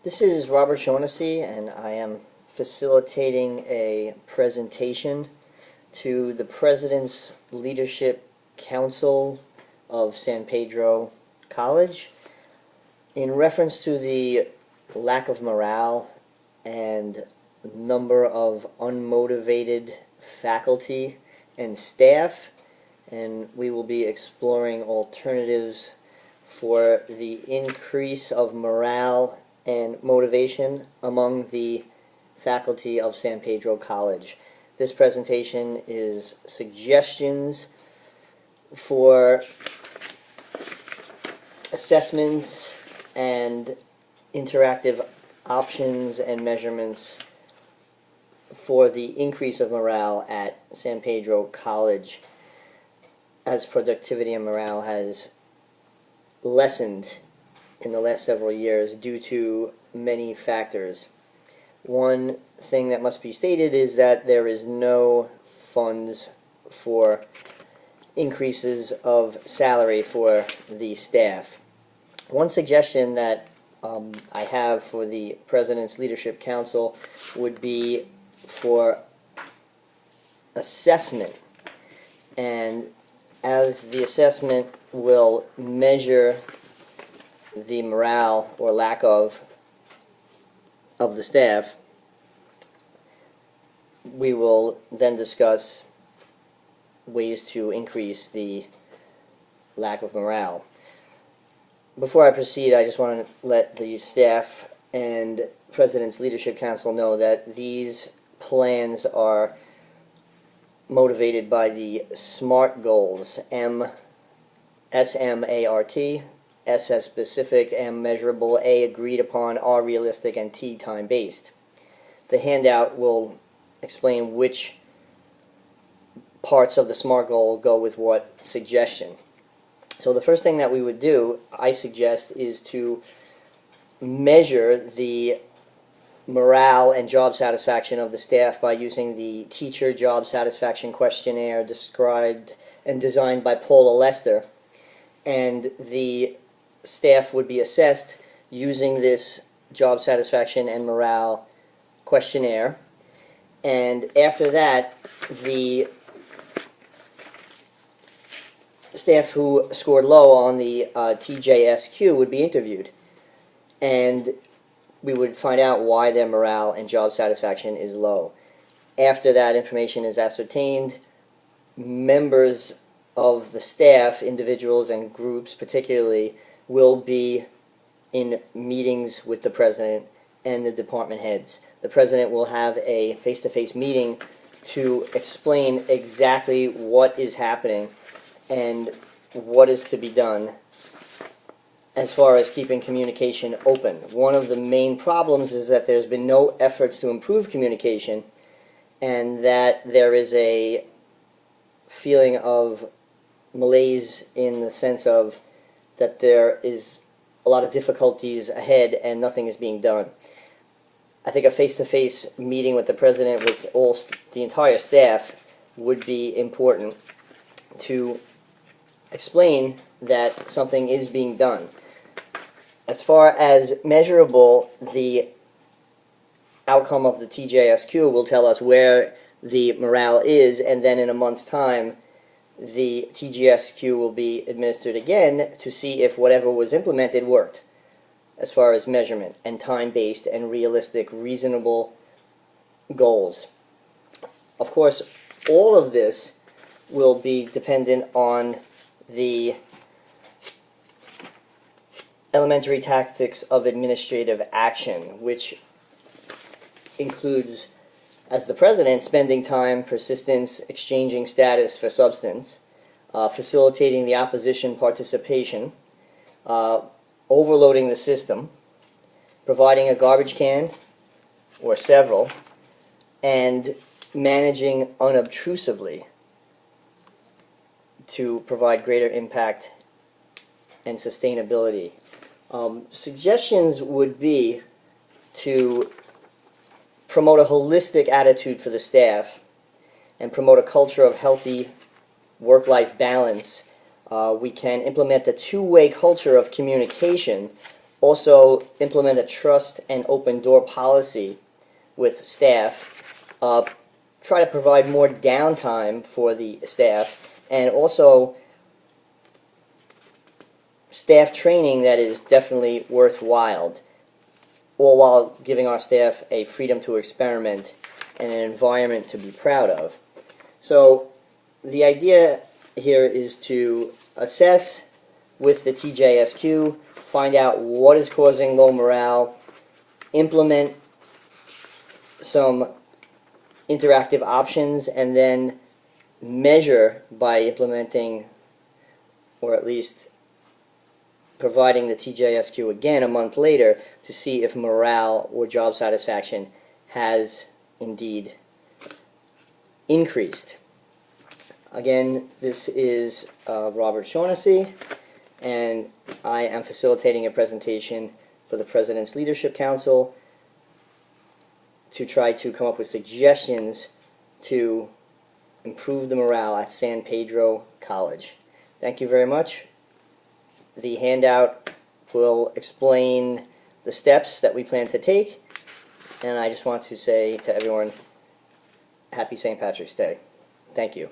This is Robert Shaughnessy, and I am facilitating a presentation to the President's Leadership Council of San Pedro College in reference to the lack of morale and number of unmotivated faculty and staff, and we will be exploring alternatives for the increase of morale and motivation among the faculty of San Pedro College. This presentation is suggestions for assessments and interactive options and measurements for the increase of morale at San Pedro College, as productivity and morale has lessened in the last several years due to many factors. One thing that must be stated is that there is no funds for increases of salary for the staff. One suggestion that I have for the President's Leadership Council would be for assessment, and as the assessment will measure the morale or lack of the staff, we will then discuss ways to increase the lack of morale. Before I proceed, I just want to let the staff and President's Leadership Council know that these plans are motivated by the SMART goals, S-M-A-R-T, S as specific, M measurable, A agreed upon, R realistic, and T time-based. The handout will explain which parts of the SMART goal go with what suggestion. So the first thing that we would do, I suggest, is to measure the morale and job satisfaction of the staff by using the Teacher Job Satisfaction Questionnaire described and designed by Paula Lester, and the staff would be assessed using this job satisfaction and morale questionnaire, and after that the staff who scored low on the TJSQ would be interviewed, and we would find out why their morale and job satisfaction is low. After that information is ascertained, members of the staff, individuals and groups particularly, will be in meetings with the President and the department heads. The President will have a face-to-face meeting to explain exactly what is happening and what is to be done as far as keeping communication open. One of the main problems is that there's been no efforts to improve communication, and that there is a feeling of malaise in the sense of that there is a lot of difficulties ahead and nothing is being done. I think a face-to-face meeting with the President with the entire staff would be important to explain that something is being done. As far as measurable, the outcome of the TJSQ will tell us where the morale is, and then in a month's time the TJSQ will be administered again to see if whatever was implemented worked as far as measurement and time-based and realistic, reasonable goals. Of course, all of this will be dependent on the elementary tactics of administrative action, which includes, as the President, spending time, persistence, exchanging status for substance, facilitating the opposition participation, overloading the system, providing a garbage can or several, and managing unobtrusively to provide greater impact and sustainability. Suggestions would be to promote a holistic attitude for the staff and promote a culture of healthy work-life balance. We can implement a two-way culture of communication Also, implement a trust and open door policy with staff. Try to provide more downtime for the staff, and also staff training that is definitely worthwhile, all while giving our staff a freedom to experiment and an environment to be proud of. So the idea here is to assess with the TJSQ, find out what is causing low morale, implement some interactive options, and then measure by implementing, or at least providing the TJSQ again a month later to see if morale or job satisfaction has indeed increased. Again, this is Robert Shaughnessy, and I am facilitating a presentation for the President's Leadership Council to try to come up with suggestions to improve the morale at San Pedro College. Thank you very much. The handout will explain the steps that we plan to take, and I just want to say to everyone, Happy St. Patrick's Day. Thank you.